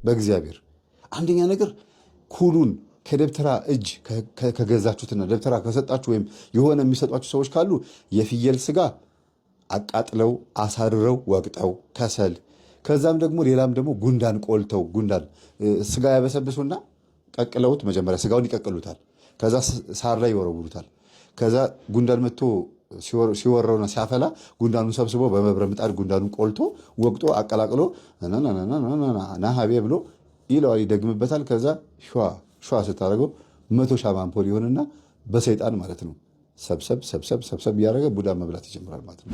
በእግዚአብሔር አንደኛ ነገር ኩሉን ከደብተራ እጅ ከገዛችሁትና ደብተራ ከሰጣችሁ ወይም የሆነ የሚሰጧችሁ ሰዎች ካሉ የፍየል ስጋ አቃጥለው አሳርረው ወቅጠው ከሰል ከዛም ደግሞ ሌላም ደግሞ ጉንዳን ቆልተው ጉንዳን ስጋ ያበሰብሱና ቀቅለውት መጀመሪያ ስጋውን ይቀቅሉታል። ከዛ ሳር ላይ ይወረውሩታል። ከዛ ጉንዳን መጥቶ ሲወረውና ሲያፈላ ጉንዳኑን ሰብስቦ በመብረቅ ምጣድ ጉንዳኑን ቆልቶ ወቅጦ አቀላቅሎ ናሃቤ ብሎ ይለዋል፣ ይደግምበታል። ከዛ ሸዋ ስታደርገው 100 ሻማ አምፖል ይሆንና በሰይጣን ማለት ነው ሰብሰብ እያደረገ ቡዳ መብላት ይጀምራል ማለት ነው።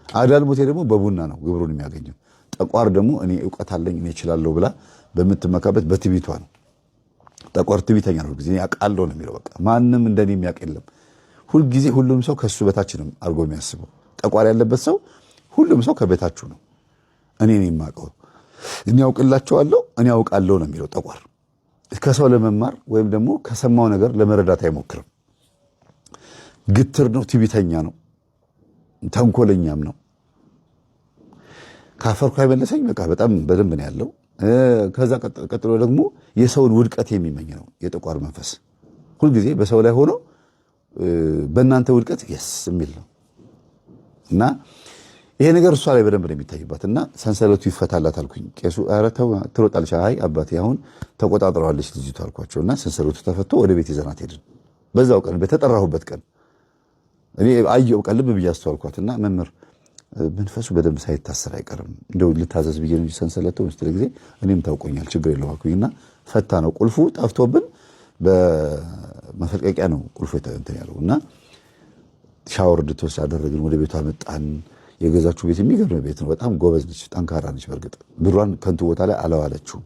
አዳልሞቴ ደግሞ በቡና ነው ግብሩን የሚያገኘው። ጠቋር ደግሞ እኔ እውቀት አለኝ እኔ እችላለሁ ብላ በምትመካበት በትቢቷ ነው። ጠቋር ትቢተኛ ነው። ጊዜ ያውቃለሁ ነው የሚለው። በቃ ማንም እንደኔ የሚያውቅ የለም። ሁልጊዜ ሁሉም ሰው ከሱ በታች ነው አድርጎ የሚያስበው። ጠቋር ያለበት ሰው ሁሉም ሰው ከበታችሁ ነው። እኔ ነኝ የማውቀው፣ እኔ አውቅላቸዋለሁ፣ እኔ አውቃለሁ ነው የሚለው ጠቋር። ከሰው ለመማር ወይም ደግሞ ከሰማው ነገር ለመረዳት አይሞክርም። ግትር ነው፣ ትቢተኛ ነው፣ ተንኮለኛም ነው። ካፈርኩ አይመለሰኝ በቃ በጣም በደንብ ነው ያለው። ከዛ ቀጥሎ ደግሞ የሰውን ውድቀት የሚመኝ ነው የጠቋር መንፈስ። ሁልጊዜ በሰው ላይ ሆኖ በእናንተ ውድቀት የስ የሚል ነው እና ይሄ ነገር እሷ ላይ በደንብ ነው የሚታይባት። እና ሰንሰለቱ ይፈታላት አልኩኝ። ቄሱ ኧረ ተው ትሮጣለች። አይ አባቴ አሁን ተቆጣጥረዋለች ልጅቷ አልኳቸው። እና ሰንሰለቱ ተፈቶ ወደ ቤት ይዘናት ሄድን። በዛው ቀን በተጠራሁበት ቀን እኔ አየሁ ቀን ልብ ብዬ አስተዋልኳትና መምህር መንፈሱ በደንብ ሳይታሰር አይቀርም እንደው ልታዘዝ ብዬ ነው ሰንሰለቱ ስትል ጊዜ እኔም ታውቆኛል ችግር የለውም አልኩኝና ፈታ ነው። ቁልፉ ጠፍቶብን በመፈልቀቂያ ነው ቁልፉ እንትን ያለው እና ሻወር እንድትወስድ አደረግን። ወደ ቤቷ መጣን። የገዛችው ቤት የሚገርም ቤት ነው። በጣም ጎበዝ ነች፣ ጠንካራ ነች። በእርግጥ ብሯን ከንቱ ቦታ ላይ አላዋለችውም።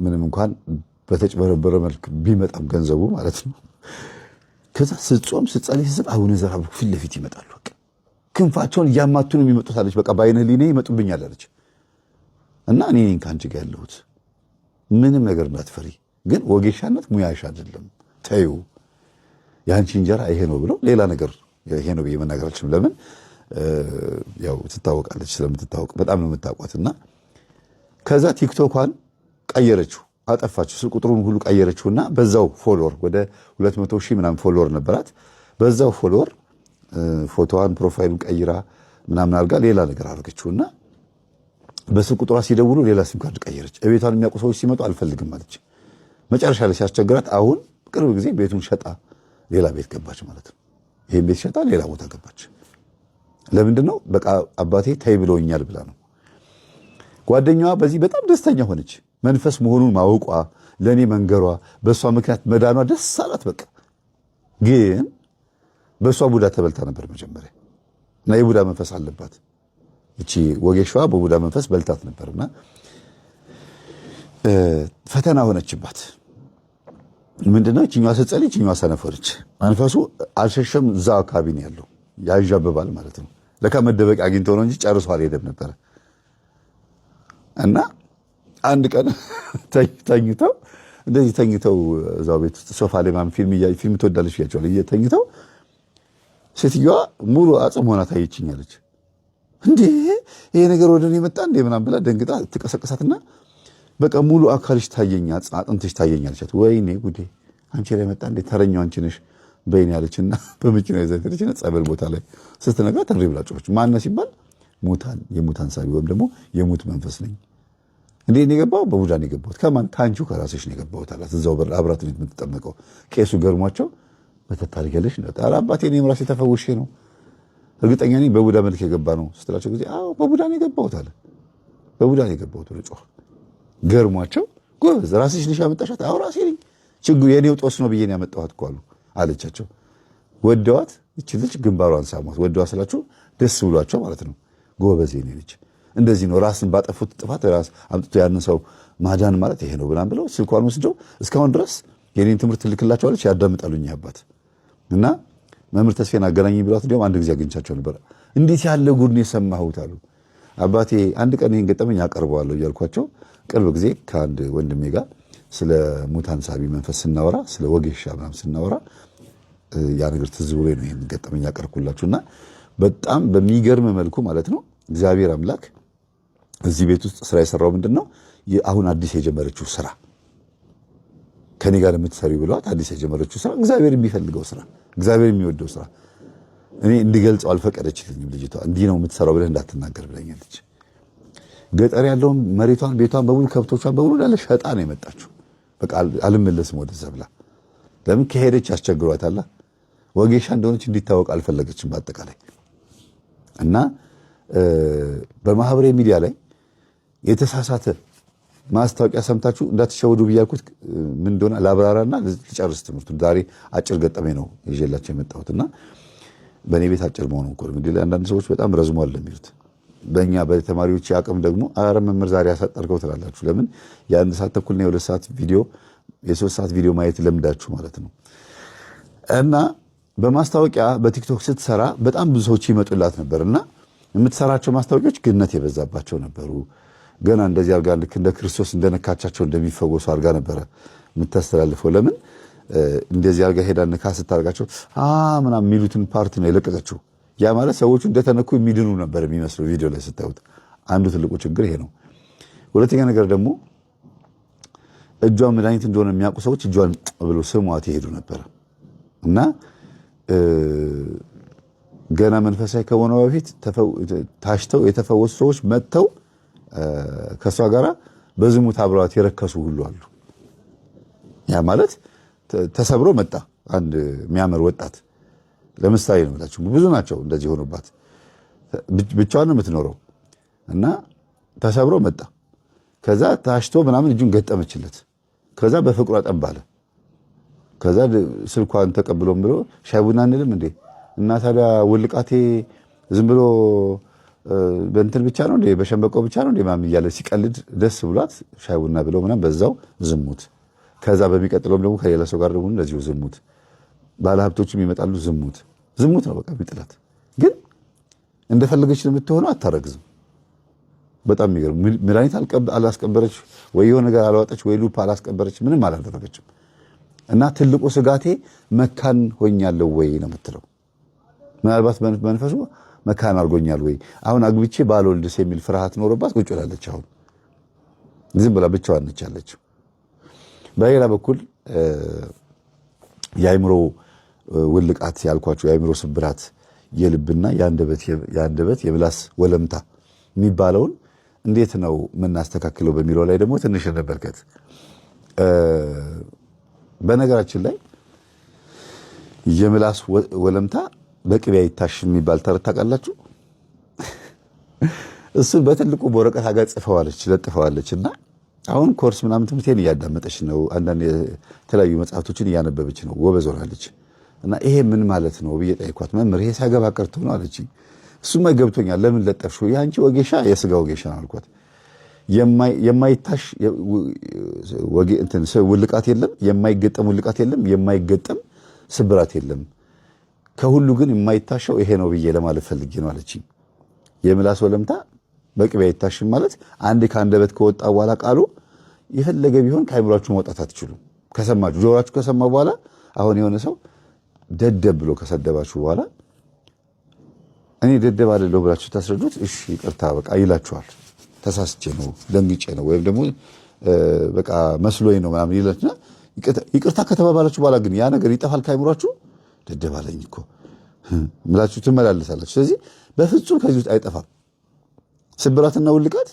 ምንም እንኳን በተጭበረበረ መልክ ቢመጣም ገንዘቡ ማለት ነው። ከዛ ስጾም ስጸልይ ስሰጥ አቡነ ዘርአብሩክ ፊት ለፊት ይመጣሉ። በቃ ክንፋቸውን እያማቱ ነው የሚመጡት አለች። በቃ በአይነ ህሊናዬ ይመጡብኛል አለች። እና እኔ ነኝ ከአንቺ ጋር ያለሁት፣ ምንም ነገር እንዳትፈሪ፣ ግን ወጌሻነት ሙያሽ አይደለም፣ ተይው፣ የአንቺ እንጀራ ይሄ ነው ብለው ሌላ ነገር ይሄ ነው ብዬ መናገር አልችልም። ለምን ያው ትታወቃለች፣ ስለምትታወቅ በጣም ነው የምታውቋት። እና ከዛ ቲክቶኳን ቀየረችው፣ አጠፋችው፣ ስልክ ቁጥሩን ሁሉ ቀየረችውና በዛው ፎሎወር ወደ 200,000 ምናምን ፎሎወር ነበራት። በዛው ፎሎወር ፎቶዋን ፕሮፋይሉን ቀይራ ምናምን አድርጋ ሌላ ነገር አድርገችውና በስልክ ቁጥሯ ሲደውሉ ሌላ ሲም ካርድ ቀየረች። እቤቷን የሚያውቁ ሰዎች ሲመጡ አልፈልግም አለች። መጨረሻ ላይ ሲያስቸግራት አሁን ቅርብ ጊዜ ቤቱን ሸጣ ሌላ ቤት ገባች ማለት ነው። ይሄን ቤት ሸጣ ሌላ ቦታ ገባች። ለምንድን ነው? በቃ አባቴ ተይ ብሎኛል ብላ ነው። ጓደኛዋ በዚህ በጣም ደስተኛ ሆነች። መንፈስ መሆኑን ማወቋ፣ ለእኔ መንገሯ፣ በእሷ ምክንያት መዳኗ ደስ አላት። በቃ ግን በእሷ ቡዳ ተበልታ ነበር መጀመሪያ እና የቡዳ መንፈስ አለባት። እቺ ወጌሻዋ በቡዳ መንፈስ በልታት ነበርና ፈተና ሆነችባት። ምንድነው? እቺኛዋ ስትጸልይ እቺኛዋ ሰነፈረች። መንፈሱ አልሸሸም፣ እዛ አካባቢ ነው ያለው፣ ያዣብባል ማለት ነው። ለካ መደበቂያ አግኝተው ነው እንጂ ጨርሶ አልሄደም ነበር። እና አንድ ቀን ተኝተው እንደዚህ ተኝተው እዛው ቤት ውስጥ ሶፋ ላይ ማም ፊልም ትወዳለች ያቻለ እየተኝተው ሴትዮዋ ሙሉ አጽም ሆና ታየችኛለች። እንዴ ይሄ ነገር ወደ እኔ መጣ እንዴ ምናምን ብላ ደንግጣ ትቀሰቀሳትና በቃ ሙሉ አካልሽ ታየኛል፣ አጥንትሽ ታየኛል። ወይኔ ጉዴ አንቺ ላይ መጣ እንዴ ተረኛው አንቺ ነሽ በይኔ ያለችና በመኪና ይዘተችና ጸበል ቦታ ላይ ስትነግራት ተንሪ ብላ ጮኸች። ማን ነው ሲባል የሙታን ሳቢ ወይም ደግሞ የሙት መንፈስ ነኝ። እንዴ ነው የገባው? በቡዳ ነው የገባሁት። ከማን? ከአንቺው ከራስሽ ነው የገባሁት አላት። እዛው በር አብራት ነው የምትጠመቀው። ቄሱ ገርሟቸው በተታሪከለሽ ነው ጣራ አባቴ እኔም ራሴ ተፈውሼ ነው እርግጠኛ ነኝ በቡዳ መልክ የገባ ነው ስትላቸው ጊዜ አዎ በቡዳ ነው የገባሁት አለ። በቡዳ ነው የገባሁት ብሎ ጮኸ። ገርሟቸው ጎበዝ ራስሽ ነሽ ያመጣሻት? አዎ ራሴ ነኝ። ችግሩ የኔው ጦስ ነው ብዬ ነው ያመጣኋት እኮ አሉ አለቻቸው። ወደዋት እቺ ልጅ ግንባሯን ሳሟት። ወደዋ ስላችሁ ደስ ብሏቸው ማለት ነው። ጎበዝ የኔ ልጅ እንደዚህ ነው ራስን ባጠፉት ጥፋት ራስ አምጥቶ ያንን ሰው ማዳን ማለት ይሄ ነው ብላን ብለው ስልኳን ወስደው እስካሁን ድረስ የኔን ትምህርት ልክላቸዋለች፣ ያዳምጣሉኝ አባት እና መምህር ተስፋዬን አገናኘኝ ብሏት እንዲያውም አንድ ጊዜ አግኝቻቸው ነበር። እንዴት ያለ ጉድ ነው የሰማሁት አሉ። አባቴ አንድ ቀን ይሄን ገጠመኝ አቀርበዋለሁ እያልኳቸው ቅርብ ጊዜ ከአንድ ወንድሜ ጋር ስለ ሙታን ሳቢ መንፈስ ስናወራ፣ ስለ ወጌሻ ምናምን ስናወራ ያ ነገር ትዝ ብሎኝ ነው ይሄን ገጠመኝ ያቀርኩላችሁና በጣም በሚገርም መልኩ ማለት ነው እግዚአብሔር አምላክ እዚህ ቤት ውስጥ ስራ የሰራው ምንድነው አሁን አዲስ የጀመረችው ስራ ከኔ ጋር የምትሰሪ ብሏት አዲስ የጀመረችው ስራ እግዚአብሔር የሚፈልገው ስራ እግዚአብሔር የሚወደው ስራ እኔ እንዲገልጸው አልፈቀደችልኝም ልጅቷ እንዲህ ነው የምትሰራው ብለህ እንዳትናገር ብለኛለች ገጠር ያለውን መሬቷን ቤቷን በሙሉ ከብቶቿን በሙሉ እንዳለ ሸጣ ነው የመጣችው በቃ አልመለስም ወደዛ ብላ ለምን ከሄደች አስቸግሯታል ወጌሻ እንደሆነች እንዲታወቅ አልፈለገችም በአጠቃላይ እና በማህበራዊ ሚዲያ ላይ የተሳሳተ ማስታወቂያ ሰምታችሁ እንዳትሸወዱ ብያልኩት ምን እንደሆነ ላብራራና ልጨርስ ትምህርቱን ዛሬ አጭር ገጠመኝ ነው ይዤላችሁ የመጣሁትና በእኔ ቤት አጭር መሆኑ እኮ እንግዲህ አንዳንድ ሰዎች በጣም ረዝሟል የሚሉት በእኛ በተማሪዎች አቅም ደግሞ አረ መምህር ዛሬ ያሳጠርከው ትላላችሁ ለምን የአንድ ሰዓት ተኩልና የሁለት ሰዓት ቪዲዮ የሶስት ሰዓት ቪዲዮ ማየት ለምዳችሁ ማለት ነው እና በማስታወቂያ በቲክቶክ ስትሰራ በጣም ብዙ ሰዎች ይመጡላት ነበርና የምትሰራቸው ማስታወቂያዎች ግነት የበዛባቸው ነበሩ ገና እንደዚህ አርጋ ልክ እንደ ክርስቶስ እንደነካቻቸው እንደሚፈወሱ አርጋ ነበረ የምታስተላልፈው ለምን እንደዚህ አርጋ ሄዳ ነካ ስታርጋቸው ምናምን የሚሉትን ፓርት ነው የለቀቀችው ያ ማለት ሰዎቹ እንደተነኩ የሚድኑ ነበር የሚመስለው ቪዲዮ ላይ ስታዩት አንዱ ትልቁ ችግር ይሄ ነው ሁለተኛ ነገር ደግሞ እጇን መድኃኒት እንደሆነ የሚያውቁ ሰዎች እጇን ብሎ ስሟት ይሄዱ ነበር እና ገና መንፈሳዊ ከሆነ በፊት ታሽተው የተፈወሱ ሰዎች መጥተው ከሷ ጋራ በዝሙት አብረዋት የረከሱ ሁሉ አሉ ያ ማለት ተሰብሮ መጣ አንድ የሚያምር ወጣት ለምሳሌ ነው ብላችሁ ብዙ ናቸው እንደዚህ ሆኖባት ብቻዋን ነው የምትኖረው እና ተሰብሮ መጣ ከዛ ታሽቶ ምናምን እጁን ገጠመችለት ከዛ በፍቅሯ ጠባለ ከዛ ስልኳን ተቀብሎም ብሎ ሻይ ቡና እንልም እንዴ እና ታዲያ ውልቃቴ ዝም ብሎ በእንትን ብቻ ነው እንዴ በሸንበቆ ብቻ ነው እንዴ ማም እያለ ሲቀልድ ደስ ብሏት ሻይ ቡና ብሎ ምናምን በዛው ዝሙት ከዛ በሚቀጥለውም ደግሞ ከሌላ ሰው ጋር ደግሞ እንደዚሁ ዝሙት ባለሀብቶችም ይመጣሉ ዝሙት ነው በቃ ቢጥላት ግን እንደፈለገች የምትሆነው አታረግዝም በጣም የሚገርም መድኃኒት አላስቀበረች ወይ የሆነ ነገር አላወጣች ወይ ሉፕ አላስቀበረች ምንም አላደረገችም እና ትልቁ ስጋቴ መካን ሆኛለሁ ወይ ነው የምትለው ምናልባት መንፈሱ መካን አድርጎኛል ወይ አሁን አግብቼ ባልወልድስ የሚል ፍርሃት ኖርባት ቁጭ ብላለች አሁን ዝም ብላ ብቻዋን ነች ያለችው በሌላ በኩል የአይምሮ ውልቃት ያልኳቸው የአይምሮ ስብራት የልብና የአንደበት የምላስ ወለምታ የሚባለውን እንዴት ነው የምናስተካክለው በሚለው ላይ ደግሞ ትንሽ እንመልከት በነገራችን ላይ የምላስ ወለምታ በቅቤ አይታሽ የሚባል ተረት ታውቃላችሁ እሱን በትልቁ በወረቀት አጋ ለጥፈዋለች እና አሁን ኮርስ ምናምን ትምህርቴን እያዳመጠች ነው አንዳንድ የተለያዩ መጽሐፍቶችን እያነበበች ነው ጎበዝ ሆናለች እና ይሄ ምን ማለት ነው ብዬ ጠይኳት መምህር ይሄ ሳገባ ቀርቶ ነው አለችኝ እሱማ ገብቶኛል ለምን ለጠፍሽው ያንቺ ወጌሻ የስጋ ወጌሻ አልኳት የማይታሽ ውልቃት የለም የማይገጠም ውልቃት የለም የማይገጠም ስብራት የለም ከሁሉ ግን የማይታሸው ይሄ ነው ብዬ ለማለት ፈልጌ ነው አለችኝ የምላስ ወለምታ በቅቤ አይታሽም ማለት አንድ ከአንደበት ከወጣ በኋላ ቃሉ የፈለገ ቢሆን ከአይምሯችሁ መውጣት አትችሉም ከሰማችሁ ጆሮአችሁ ከሰማ በኋላ አሁን የሆነ ሰው ደደብ ብሎ ከሰደባችሁ በኋላ እኔ ደደብ አይደለሁ ብላችሁ ታስረዱት እሺ ይቅርታ በቃ ይላችኋል ተሳስቼ ነው ደንግጬ ነው ወይም ደግሞ በቃ መስሎኝ ነው ማለት ይላልና ይቅርታ ከተባባላችሁ በኋላ ግን ያ ነገር ይጠፋል ከአይምሯችሁ ደደብ አለኝ እኮ ብላችሁ ትመላለሳላችሁ ስለዚህ በፍጹም ከዚህ ውስጥ አይጠፋም ስብራትና ውልቃት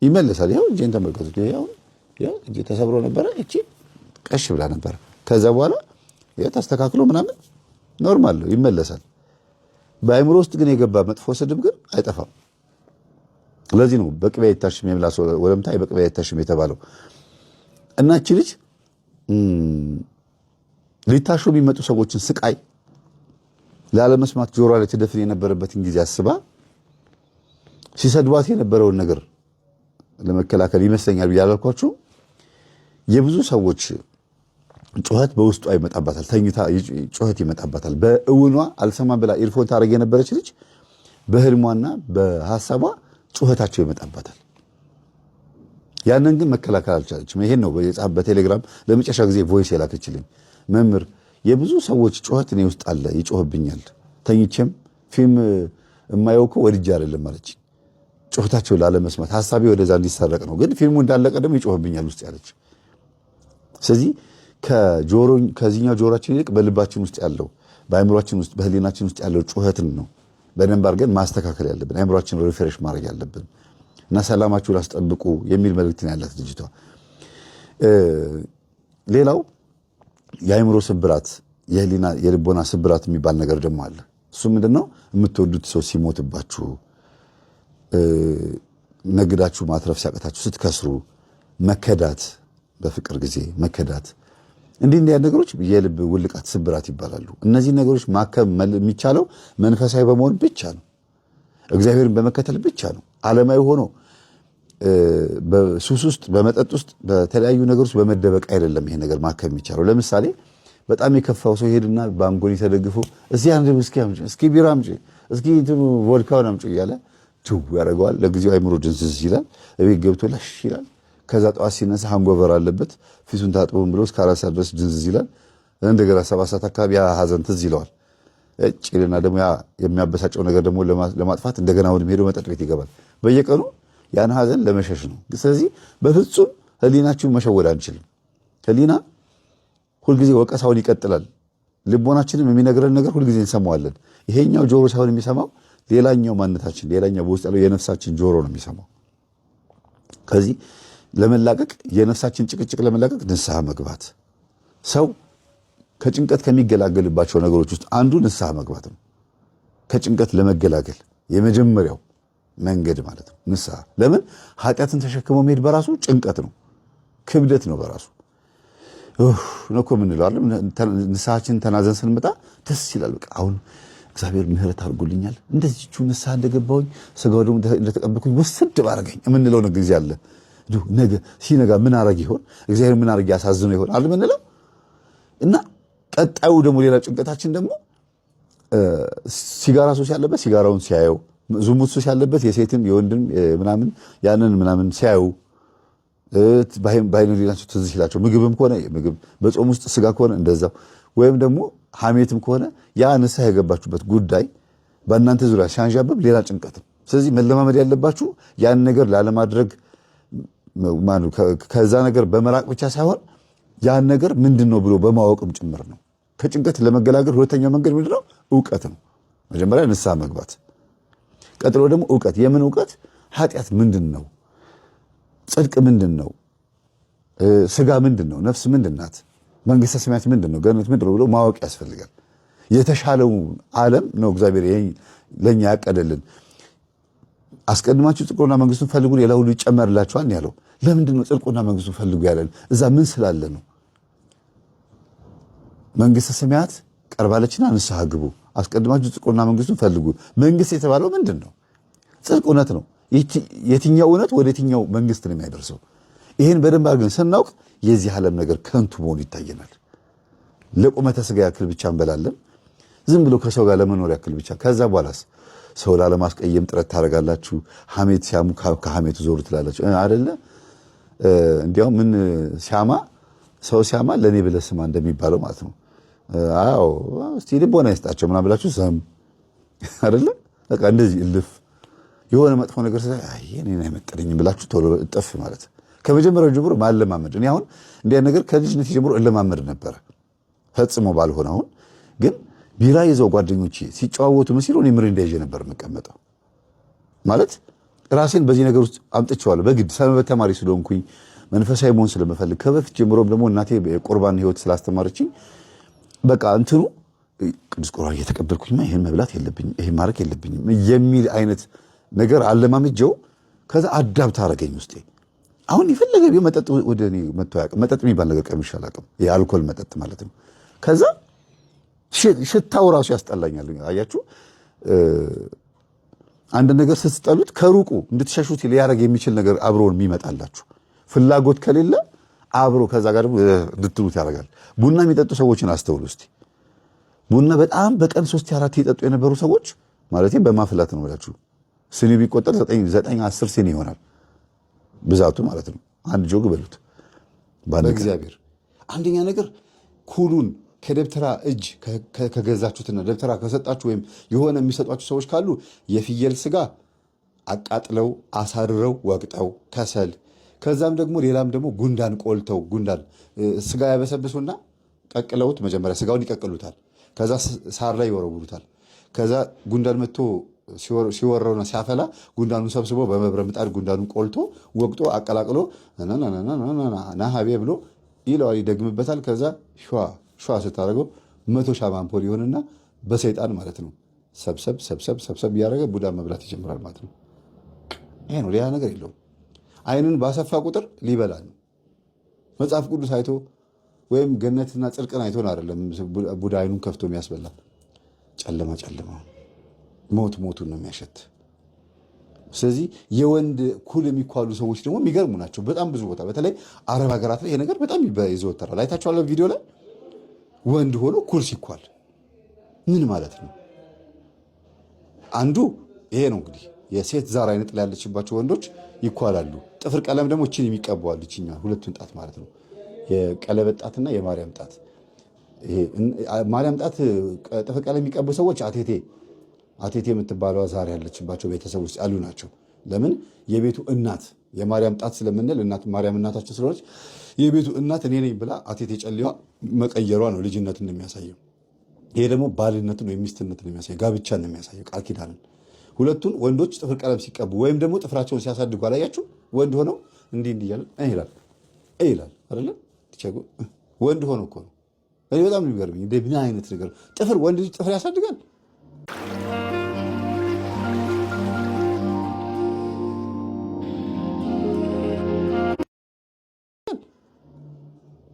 ይመለሳል ይሄው እጄን ተመልከቱት ይሄው እጄ ተሰብሮ ነበር እቺ ቀሽ ብላ ነበር ከዛ በኋላ ተስተካክሎ ምናምን ኖርማል ነው ይመለሳል በአይምሮ ውስጥ ግን የገባ መጥፎ ስድብ ግን አይጠፋም ለዚህ ነው በቅቤ አይታሽም የምላስ ወለምታ በቅቤ አይታሽም የተባለው እና እቺ ልጅ ሊታሹ የሚመጡ ሰዎችን ስቃይ ላለመስማት ጆሮ ላይ ተደፍን የነበረበትን ጊዜ አስባ ሲሰድባት የነበረውን ነገር ለመከላከል ይመስለኛል ያላልኳችሁ የብዙ ሰዎች ጩኸት በውስጧ ይመጣባታል ተኝታ ጩኸት ይመጣባታል በእውኗ አልሰማም ብላ ኢርፎን ታረግ የነበረች ልጅ በህልሟና በሐሳቧ ጩኸታቸው ይመጣባታል ያንን ግን መከላከል አልቻለችም ይሄን ነው በቴሌግራም ለመጨረሻ ጊዜ ቮይስ የላከችልኝ መምህር የብዙ ሰዎች ጩኸት እኔ ውስጥ አለ ይጮህብኛል ተኝቼም ፊልም የማየው እኮ ወድጄ አይደለም አለች ጩኸታቸው ላለመስማት ሐሳቤ ወደዛ እንዲሰረቅ ነው። ግን ፊልሙ እንዳለቀ ደግሞ ይጮህብኛል ውስጥ ያለች። ስለዚህ ከዚህኛው ጆሮአችን ይልቅ በልባችን ውስጥ ያለው በአእምሯችን ውስጥ በህሊናችን ውስጥ ያለው ጩኸትን ነው በደንብ አድርገን ማስተካከል ያለብን፣ አእምሯችን ሪፍሬሽ ማድረግ ያለብን እና ሰላማችሁን አስጠብቁ የሚል መልእክት ነው ያላት ልጅቷ። ሌላው የአእምሮ ስብራት፣ የህሊና የልቦና ስብራት የሚባል ነገር ደግሞ አለ። እሱ ምንድነው? የምትወዱት ሰው ሲሞትባችሁ፣ ነግዳችሁ ማትረፍ ሲያቀታችሁ፣ ስትከስሩ፣ መከዳት፣ በፍቅር ጊዜ መከዳት፣ እንዲህ ነገሮች የልብ ውልቃት ስብራት ይባላሉ። እነዚህ ነገሮች ማከም የሚቻለው መንፈሳዊ በመሆን ብቻ ነው። እግዚአብሔርን በመከተል ብቻ ነው። ዓለማዊ ሆኖ በሱስ ውስጥ፣ በመጠጥ ውስጥ፣ በተለያዩ ነገሮች በመደበቅ አይደለም ይሄ ነገር ማከም የሚቻለው። ለምሳሌ በጣም የከፋው ሰው ሄድና በአንጎኒ ተደግፎ እስኪ አንድ ውስኪ አምጪ፣ እስኪ ቢራ አምጪ፣ እስኪ ቮድካውን አምጪ እያለ ትው ያደርገዋል። ለጊዜው አይምሮ ድንዝዝ ይላል። እቤት ገብቶ ለሽ ይላል። ከዛ ጠዋት ሲነሳ ሃንጎቨር አለበት። ፊቱን ታጥቦም ብሎ እስከ 4 ሰዓት ድረስ ድንዝዝ ይላል። እንደገና 7 ሰዓት አካባቢ ያ ሀዘን ትዝ ይለዋል። ጭልና ደግሞ ያ የሚያበሳጨው ነገር ደግሞ ለማጥፋት እንደገና አሁንም ሄዶ መጠጥ ቤት ይገባል። በየቀኑ ያን ሀዘን ለመሸሽ ነው። ስለዚህ በፍጹም ህሊናችሁን መሸወድ አንችልም። ህሊና ሁልጊዜ ወቀሳውን ይቀጥላል። ልቦናችንም የሚነግረን ነገር ሁልጊዜ እንሰማዋለን። ይሄኛው ጆሮ ሳይሆን የሚሰማው ሌላኛው ማንነታችን፣ ሌላኛው በውስጥ ያለው የነፍሳችን ጆሮ ነው የሚሰማው። ከዚህ ለመላቀቅ የነፍሳችን ጭቅጭቅ ለመላቀቅ ንስሐ መግባት። ሰው ከጭንቀት ከሚገላገልባቸው ነገሮች ውስጥ አንዱ ንስሐ መግባት ነው። ከጭንቀት ለመገላገል የመጀመሪያው መንገድ ማለት ነው ንስሐ። ለምን? ኃጢአትን ተሸክሞ መሄድ በራሱ ጭንቀት ነው፣ ክብደት ነው በራሱ ነው እኮ የምንለው አይደል? ንስሐችን ተናዘን ስንመጣ ደስ ይላል። በቃ አሁን እግዚአብሔር ምህረት አድርጎልኛል፣ እንደዚህቹ ንስሐ እንደገባሁኝ ስጋው ደግሞ እንደተቀበልኩኝ ወስድ ባረገኝ የምንለው ነው ጊዜ አለ። ነገ ሲነጋ ምን አረግ ይሆን እግዚአብሔር ምን አረግ ያሳዝነው ይሆን አይደል የምንለው። እና ቀጣዩ ደግሞ ሌላ ጭንቀታችን ደግሞ ሲጋራ ሱስ ያለበት ሲጋራውን ሲያየው፣ ዝሙት ሱስ ያለበት የሴትን የወንድን ምናምን ያንን ምናምን ሲያዩ፣ ባይኑ ሊላቸው ትዝ ይላቸው፣ ምግብም ከሆነ ምግብ፣ በጾም ውስጥ ስጋ ከሆነ እንደዛው፣ ወይም ደግሞ ሐሜትም ከሆነ ያ ንስሐ የገባችሁበት ጉዳይ በእናንተ ዙሪያ ሲያንዣብብ ሌላ ጭንቀት ነው። ስለዚህ መለማመድ ያለባችሁ ያን ነገር ላለማድረግ ከዛ ነገር በመራቅ ብቻ ሳይሆን ያን ነገር ምንድነው ብሎ በማወቅም ጭምር ነው። ከጭንቀት ለመገላገል ሁለተኛው መንገድ ምንድነው? እውቀት ነው። መጀመሪያ ንስሐ መግባት፣ ቀጥሎ ደግሞ እውቀት። የምን እውቀት? ኃጢአት ምንድን ነው? ጽድቅ ምንድን ነው? ስጋ ምንድን ነው? ነፍስ ምንድን ናት? መንግስተ ሰማያት ምንድን ነው? ገነት ምንድን ነው ብሎ ማወቅ ያስፈልጋል። የተሻለው ዓለም ነው እግዚአብሔር ለኛ ያቀደልን። አስቀድማችሁ ጽድቁና መንግስቱን ፈልጉ ሌላ ሁሉ ይጨመርላችኋል ያለው። ለምንድን ነው ጽድቁና መንግስቱን ፈልጉ ያለን? እዛ ምን ስላለ ነው? መንግስተ ሰማያት ቀርባለችና ንስሐ ግቡ፣ አስቀድማችሁ ጽድቁና መንግስቱን ፈልጉ። መንግስት የተባለው ምንድን ነው? ጽድቅ፣ እውነት ነው። የትኛው እውነት ወደ የትኛው መንግስት ነው የሚያደርሰው? ይህን በደንብ አድርገን ስናውቅ የዚህ ዓለም ነገር ከንቱ መሆኑ ይታየናል። ለቁመተ ስጋ ያክል ብቻ እንበላለን፣ ዝም ብሎ ከሰው ጋር ለመኖር ያክል ብቻ። ከዛ በኋላስ ሰው ላለማስቀየም ጥረት ታደርጋላችሁ። ሐሜት ሲያሙ ከሐሜቱ ዞሩ ትላላችሁ አይደለ? እንዲያውም ምን ሲያማ ሰው ሲያማ ለኔ ብለህ ስማ እንደሚባለው ማለት ነው። አዎ እስቲ ልቦና ይስጣቸው ምናምን ብላችሁ ሰም አይደለ? በቃ እንደዚህ እልፍ የሆነ መጥፎ ነገር ሲታይ አይ እኔን አይመጥነኝም ብላችሁ ቶሎ እጥፍ ማለት። ከመጀመሪያው ጀምሮ ማለማመድ። እኔ አሁን እንዲያ ነገር ከልጅነት ጀምሮ እለማመድ ነበረ፣ ፈጽሞ ባልሆነ አሁን ግን ቢራ ይዘው ጓደኞቼ ሲጨዋወቱ ምን ሲሉ እኔ ምሪንዳ ይዤ ነበር የምቀመጠው። ማለት ራሴን በዚህ ነገር ውስጥ አምጥቼዋለሁ በግድ ሰንበት ተማሪ ስለሆንኩኝ መንፈሳዊ መሆን ስለምፈልግ ከበፊት ጀምሮም ደግሞ እናቴ የቁርባን ህይወት ስላስተማረችኝ በቃ እንትኑ ቅዱስ ቁርባን እየተቀበልኩኝማ ይሄን መብላት የለብኝም ይሄን ማድረግ የለብኝም የሚል አይነት ነገር አለማምጄው ከዛ አዳብት አደረገኝ ውስጤ። አሁን የፈለገ ቢሆን መጠጥ ወደ እኔ መጥቶ አያውቅም። መጠጥ የሚባል ነገር ቀምሼ አላውቅም። የአልኮል መጠጥ ማለት ነው። ከዛ ሽታው ራሱ ያስጠላኛል። አያችሁ፣ አንድ ነገር ስትጠሉት ከሩቁ እንድትሸሹት ሊያደርግ የሚችል ነገር አብሮን የሚመጣላችሁ ፍላጎት ከሌለ አብሮ ከዛ ጋር እንድትሉት ያደርጋል። ቡና የሚጠጡ ሰዎችን አስተውሉ እስቲ። ቡና በጣም በቀን 3 4 ይጠጡ የነበሩ ሰዎች ማለት በማፍላት ነው ብላችሁ ስኒ ቢቆጠር 9 10 ስኒ ይሆናል ብዛቱ ማለት ነው። አንድ ጆግ በሉት በእግዚአብሔር። አንደኛ ነገር ኩሉን ከደብተራ እጅ ከገዛችሁትና ደብተራ ከሰጣችሁ ወይም የሆነ የሚሰጧችሁ ሰዎች ካሉ የፍየል ስጋ አቃጥለው አሳርረው ወቅጠው ከሰል፣ ከዛም ደግሞ ሌላም ደግሞ ጉንዳን ቆልተው ጉንዳን ስጋ ያበሰብሱና ቀቅለውት መጀመሪያ ስጋውን ይቀቅሉታል። ከዛ ሳር ላይ ይወረውሩታል። ከዛ ጉንዳን መጥቶ ሲወረውና ሲያፈላ ጉንዳኑን ሰብስቦ በመብረ ምጣድ ጉንዳኑን ቆልቶ ወቅጦ አቀላቅሎ ናሃቤ ብሎ ይለዋል፣ ይደግምበታል። ከዛ ሸዋ ስታደርገው 100 ሻማ አምፖል ይሆንና በሰይጣን ማለት ነው ሰብሰብ እያደረገ ቡዳ መብላት ይጀምራል ማለት ነው። ይሄ ነው፣ ሌላ ነገር የለውም። አይንን ባሰፋ ቁጥር ሊበላ ነው። መጽሐፍ ቅዱስ አይቶ ወይም ገነትና ጽድቅን አይቶን አይደለም ቡዳ አይኑን ከፍቶ የሚያስበላ። ጨለማ ሞቱን ነው የሚያሸት። ስለዚህ የወንድ ኩል የሚኳሉ ሰዎች ደግሞ የሚገርሙ ናቸው። በጣም ብዙ ቦታ በተለይ አረብ ሀገራት ላይ ይሄ ነገር በጣም ይዘወተራል። አይታችኋል ቪዲዮ ላይ ወንድ ሆኖ ኩል ሲኳል ምን ማለት ነው? አንዱ ይሄ ነው እንግዲህ የሴት ዛር አይነት ላይ ያለችባቸው ወንዶች ይኳላሉ። ጥፍር ቀለም ደግሞ እችን የሚቀበዋል፣ እችኛ ሁለቱን ጣት ማለት ነው። የቀለበት ጣትና የማርያም ጣት። ይሄ ማርያም ጣት ጥፍር ቀለም የሚቀቡ ሰዎች አቴቴ የምትባለዋ ዛር ያለችባቸው ቤተሰብ ውስጥ ያሉ ናቸው። ለምን? የቤቱ እናት የማርያም ጣት ስለምንል እናት ማርያም እናታቸው ስለሆነች የቤቱ እናት እኔ ነኝ ብላ አቴቴ ጨሌዋ መቀየሯ ነው ልጅነትን የሚያሳየው። ይሄ ደግሞ ባልነትን ወይም ሚስትነትን የሚያሳየው ጋብቻን የሚያሳየው ቃል ኪዳንን። ሁለቱን ወንዶች ጥፍር ቀለም ሲቀቡ ወይም ደግሞ ጥፍራቸውን ሲያሳድጉ አላያችሁ? ወንድ ሆነው እንዲህ እያለ ይላል አይደለ? ወንድ ሆኖ እኮ ነው። እኔ በጣም የሚገርምኝ ምን አይነት ነገር ጥፍር ወንድ ልጅ ጥፍር ያሳድጋል?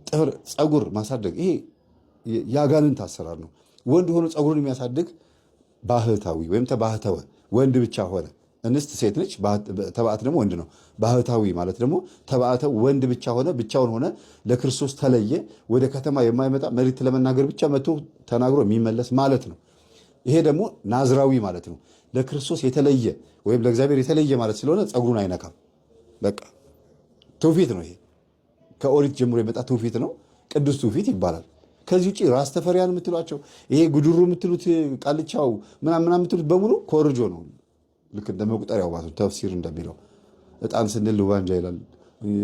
ጥፍር ፀጉር ማሳደግ ይሄ የአጋንንት አሰራር ነው። ወንድ ሆኖ ፀጉሩን የሚያሳድግ ባህታዊ ወይም ተባህተወ ወንድ ብቻ ሆነ። እንስት ሴት ነች፣ ተባዕት ደግሞ ወንድ ነው። ባህታዊ ማለት ደግሞ ተባዕተው ወንድ ብቻ ሆነ፣ ብቻውን ሆነ፣ ለክርስቶስ ተለየ፣ ወደ ከተማ የማይመጣ መልእክት ለመናገር ብቻ መጥቶ ተናግሮ የሚመለስ ማለት ነው። ይሄ ደግሞ ናዝራዊ ማለት ነው። ለክርስቶስ የተለየ ወይም ለእግዚአብሔር የተለየ ማለት ስለሆነ ፀጉሩን አይነካም። በቃ ትውፊት ነው። ይሄ ከኦሪት ጀምሮ የመጣ ትውፊት ነው። ቅዱስ ትውፊት ይባላል። ከዚህ ውጭ ራስ ተፈሪያን የምትሏቸው ይሄ ጉድሩ የምትሉት ቃልቻው ምናምን የምትሉት በሙሉ ኮርጆ ነው። ልክ እንደ መቁጠሪያው ማለት ተፍሲር እንደሚለው ዕጣን ስንል ዋንጃ ይላል።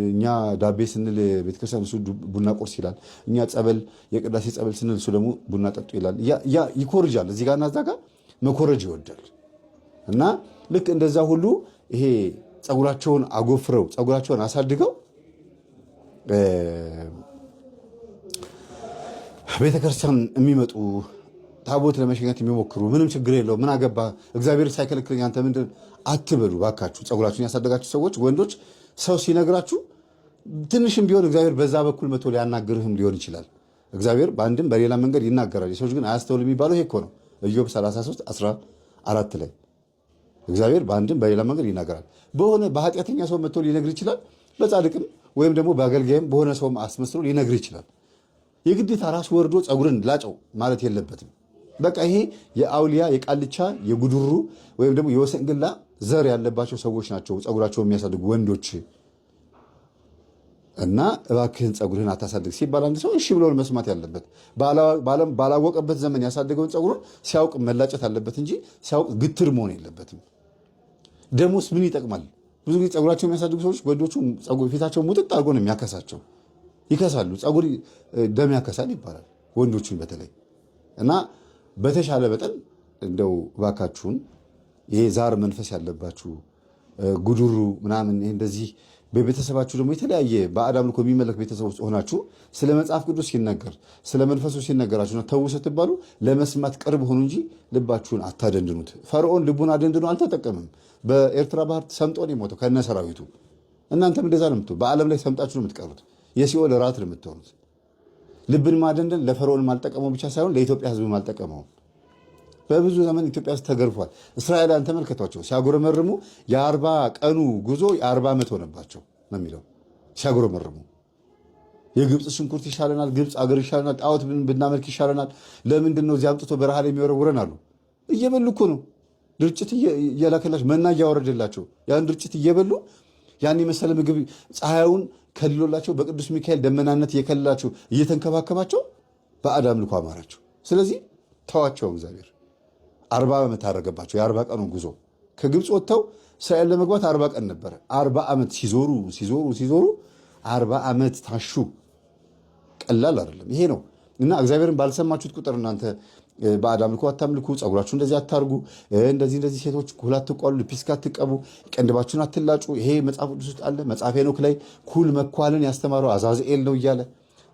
እኛ ዳቤ ስንል ቤተክርስቲያን እሱ ቡና ቁርስ ይላል። እኛ ጸበል የቅዳሴ ጸበል ስንል እሱ ደግሞ ቡና ጠጡ ይላል። ያ ይኮርጃል። እዚህ ጋር እና እዛ ጋር መኮረጅ ይወዳል። እና ልክ እንደዛ ሁሉ ይሄ ፀጉራቸውን አጎፍረው ፀጉራቸውን አሳድገው ቤተክርስቲያን የሚመጡ ታቦት ለመሸኘት የሚሞክሩ ምንም ችግር የለው ምን አገባ እግዚአብሔር ሳይከለክለኝ አንተ ምንድን አትበሉ ባካችሁ። ፀጉራችሁን ያሳደጋችሁ ሰዎች ወንዶች፣ ሰው ሲነግራችሁ ትንሽም ቢሆን እግዚአብሔር በዛ በኩል መቶ ሊያናግርህም ሊሆን ይችላል። እግዚአብሔር በአንድም በሌላ መንገድ ይናገራል። የሰዎች ግን አያስተውል የሚባለው ይሄ እኮ ነው። ኢዮብ 33:14 ላይ እግዚአብሔር በአንድም በሌላ መንገድ ይናገራል። በሆነ በኃጢአተኛ ሰው መቶ ሊነግር ይችላል። በጻድቅም ወይም ደግሞ በአገልጋይም በሆነ ሰውም አስመስሎ ሊነግር ይችላል። የግዴታ ራሱ ወርዶ ፀጉርን ላጨው ማለት የለበትም። በቃ ይሄ የአውሊያ የቃልቻ የጉድሩ ወይም ደግሞ የወሰንግላ ዘር ያለባቸው ሰዎች ናቸው ፀጉራቸውን የሚያሳድጉ ወንዶች። እና እባክህን ፀጉርህን አታሳድግ ሲባል አንድ ሰው እሺ ብሎ መስማት ያለበት ባላወቀበት ዘመን ያሳደገውን ፀጉሩን ሲያውቅ መላጨት አለበት እንጂ ሲያውቅ ግትር መሆን የለበትም። ደሞስ ምን ይጠቅማል? ብዙ ጊዜ ፀጉራቸው የሚያሳድጉ ሰዎች ወንዶቹ ፊታቸው ሙጥጥ አድርጎ ነው የሚያከሳቸው። ይከሳሉ። ፀጉር ደም ያከሳል ይባላል ወንዶቹን በተለይ። እና በተሻለ መጠን እንደው እባካችሁን ይሄ ዛር መንፈስ ያለባችሁ ጉዱሩ ምናምን እንደዚህ በቤተሰባችሁ ደግሞ የተለያየ ባዕድ አምልኮ የሚመለክ ቤተሰብ ውስጥ ሆናችሁ ስለ መጽሐፍ ቅዱስ ሲነገር ስለ መንፈሱ ሲነገራችሁና ተው ስትባሉ ለመስማት ቅርብ ሆኑ እንጂ ልባችሁን አታደንድኑት። ፈርዖን ልቡን አደንድኖ አልተጠቀምም። በኤርትራ ባህር ሰምጦ ነው የሞተው ከነ ሰራዊቱ። እናንተም እንደዛ ነው የምትሆኑ። በዓለም ላይ ሰምጣችሁ ነው የምትቀሩት። የሲኦል ራት ነው የምትሆኑት። ልብን ማደንደን ለፈርዖን አልጠቀመው ብቻ ሳይሆን ለኢትዮጵያ ሕዝብ አልጠቀመው። በብዙ ዘመን ኢትዮጵያ ውስጥ ተገርፏል። እስራኤላውያን ተመልከቷቸው ሲያጎረመርሙ የ40 ቀኑ ጉዞ የ40 ዓመት ሆነባቸው ነው የሚለው። ሲያጎረመርሙ የግብፅ ሽንኩርት ይሻለናል፣ ግብፅ አገር ይሻለናል፣ ጣዖት ብናመልክ ይሻለናል፣ ለምንድን ነው እዚህ አምጥቶ በረሃ ላይ የሚወረውረን አሉ። እየበሉ እኮ ነው ድርጭት እየላከላቸው መና እያወረደላቸው ያን ድርጭት እየበሉ ያን የመሰለ ምግብ ፀሐዩን ከልሎላቸው በቅዱስ ሚካኤል ደመናነት እየከልላቸው እየተንከባከባቸው ባዕድ አምልኮ አማራቸው። ስለዚህ ተዋቸው እግዚአብሔር 40 ዓመት አደረገባቸው። የ40 ቀኑ ጉዞ ከግብፅ ወጥተው እስራኤል ለመግባት 40 ቀን ነበረ። 40 ዓመት ሲዞሩ 40 ዓመት ታሹ። ቀላል አይደለም ይሄ ነው። እና እግዚአብሔርን ባልሰማችሁት ቁጥር እናንተ ባዕድ አምልኮ አታምልኩ፣ ጸጉራችሁ እንደዚህ አታርጉ፣ እንደዚህ ሴቶች ኩል አትቋሉ፣ ሊፕስቲክ አትቀቡ፣ ቅንድባችሁን አትላጩ። ይሄ መጽሐፍ ቅዱስ ውስጥ አለ። መጽሐፈ ሄኖክ ላይ ኩል መኳልን ያስተማረው አዛዝኤል ነው እያለ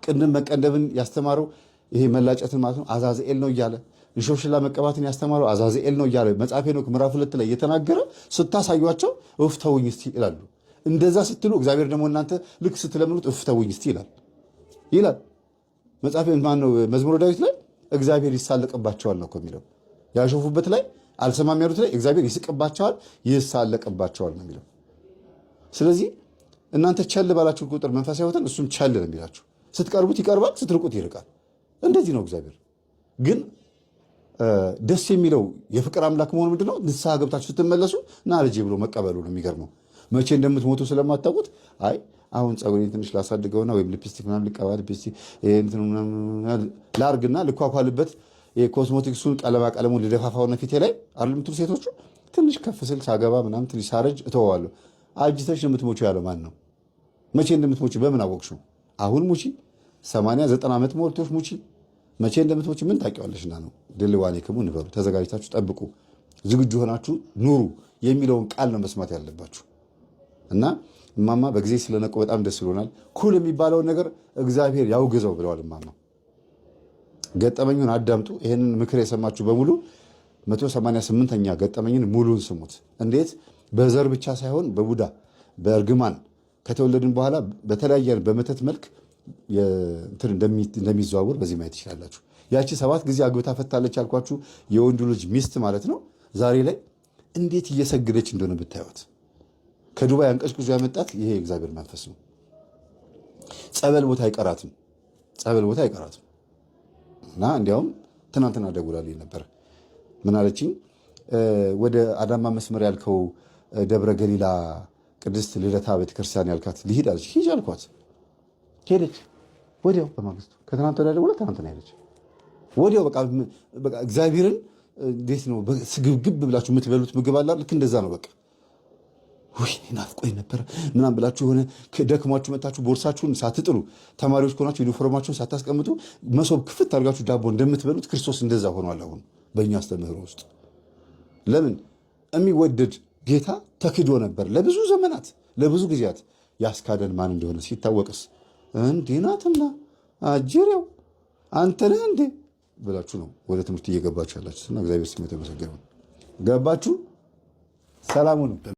ቅንድብ መቀንደብን ያስተማረው ይሄ መላጨትን ማለት ነው አዛዝኤል ነው እያለ እንሾሽላ መቀባትን ያስተማረው አዛዝኤል ነው እያለ መጽሐፈ ሄኖክ ምዕራፍ 2 ላይ እየተናገረ ስታሳዩቸው እፍ ተውኝ እስቲ ይላሉ። እንደዛ ስትሉ እግዚአብሔር ደግሞ እናንተ ልክ ስትለምኑት እፍ ተውኝ እስቲ ይላል። መጽሐፈ ማነው መዝሙረ ዳዊት ላይ እግዚአብሔር ይሳለቅባቸዋል ነው የሚለው። ያሾፉበት ላይ አልሰማም ያሉት ላይ እግዚአብሔር ይስቅባቸዋል፣ ይሳለቅባቸዋል ነው የሚለው። ስለዚህ እናንተ ቸል ባላችሁ ቁጥር መንፈሳዊ ሕይወትን እሱም ቸል ነው የሚላችሁ። ስትቀርቡት ይቀርባል፣ ስትርቁት ይርቃል። እንደዚህ ነው እግዚአብሔር። ግን ደስ የሚለው የፍቅር አምላክ መሆኑ ምንድነው? ንስሐ ገብታችሁ ስትመለሱ ና ልጄ ብሎ መቀበሉ ነው የሚገርመው። መቼ እንደምትሞቱ ስለማታውቁት አይ አሁን ፀጉሬን ትንሽ ላሳድገውና ወይም ሊፕስቲክ ምናምን ልቀባ ሊፕስቲክ ላርግና ልኳኳልበት የኮስሞቲክሱን ቀለሙን ልደፋፋውና ፊቴ ላይ አይደለም ትሉ ሴቶቹ ትንሽ ከፍ ስል ሳገባ ምናምን ትንሽ ሳረጅ እተወዋለሁ። አጅተሽ እንደምትሞቹ ያለው ማን ነው? መቼ እንደምትሞቹ በምን አወቅሽው? አሁን ሙቺ 80 90 ዓመት ሞልቶሽ ሙቺ። መቼ እንደምትሞቹ ምን ታውቂዋለሽና ነው? ድልዋኔክሙ ንበሩ፣ ተዘጋጅታችሁ ጠብቁ፣ ዝግጁ ሆናችሁ ኑሩ የሚለውን ቃል ነው መስማት ያለባችሁ። እና እማማ በጊዜ ስለነቁ በጣም ደስ ብሎናል። ኩል የሚባለውን ነገር እግዚአብሔር ያውግዘው ብለዋል እማማ። ገጠመኙን አዳምጡ። ይህንን ምክር የሰማችሁ በሙሉ 188ኛ ገጠመኝን ሙሉን ስሙት። እንዴት በዘር ብቻ ሳይሆን በቡዳ በእርግማን ከተወለድን በኋላ በተለያየ በመተት መልክ እንደሚዘዋውር በዚህ ማየት ትችላላችሁ። ያቺ 7 ጊዜ አግብታ ፈታለች ያልኳችሁ የወንዱ ልጅ ሚስት ማለት ነው። ዛሬ ላይ እንዴት እየሰገደች እንደሆነ ብታዩት። ከዱባይ አንቀጭቅዞ ያመጣት ይሄ የእግዚአብሔር መንፈስ ነው። ጸበል ቦታ አይቀራትም። እና እንዲያውም ትናንትና ደውላልኝ ነበር። ምን አለችኝ? ወደ አዳማ መስመር ያልከው ደብረ ገሊላ ቅድስት ልደታ ቤተክርስቲያን ያልካት ልሂድ አለች። ሂጅ አልኳት። ሄደች። ወዲያው በማግስቱ ከትናንት ወዲያ ደውላ ትናንትና ሄደች። ወዲያው በቃ እግዚአብሔርን እንዴት ነው ስግብግብ ብላችሁ የምትበሉት ምግብ አለ። ልክ እንደዛ ነው። በቃ ወይ ናፍቆኝ ነበር ምናምን ብላችሁ የሆነ ደክሟችሁ መታችሁ ቦርሳችሁን ሳትጥሉ ተማሪዎች ከሆናችሁ ዩኒፎርማችሁን ሳታስቀምጡ መሶብ ክፍት አድርጋችሁ ዳቦ እንደምትበሉት ክርስቶስ እንደዛ ሆኗል። አሁን በእኛ አስተምህሮ ውስጥ ለምን የሚወደድ ጌታ ተክዶ ነበር ለብዙ ዘመናት ለብዙ ጊዜያት። ያስካደን ማን እንደሆነ ሲታወቅስ እንዲህ ናትና አጅሬው አንተ ነህ እንዴ ብላችሁ ነው ወደ ትምህርት እየገባችሁ ያላችሁትና እግዚአብሔር ስም የተመሰገነ። ገባችሁ? ሰላሙን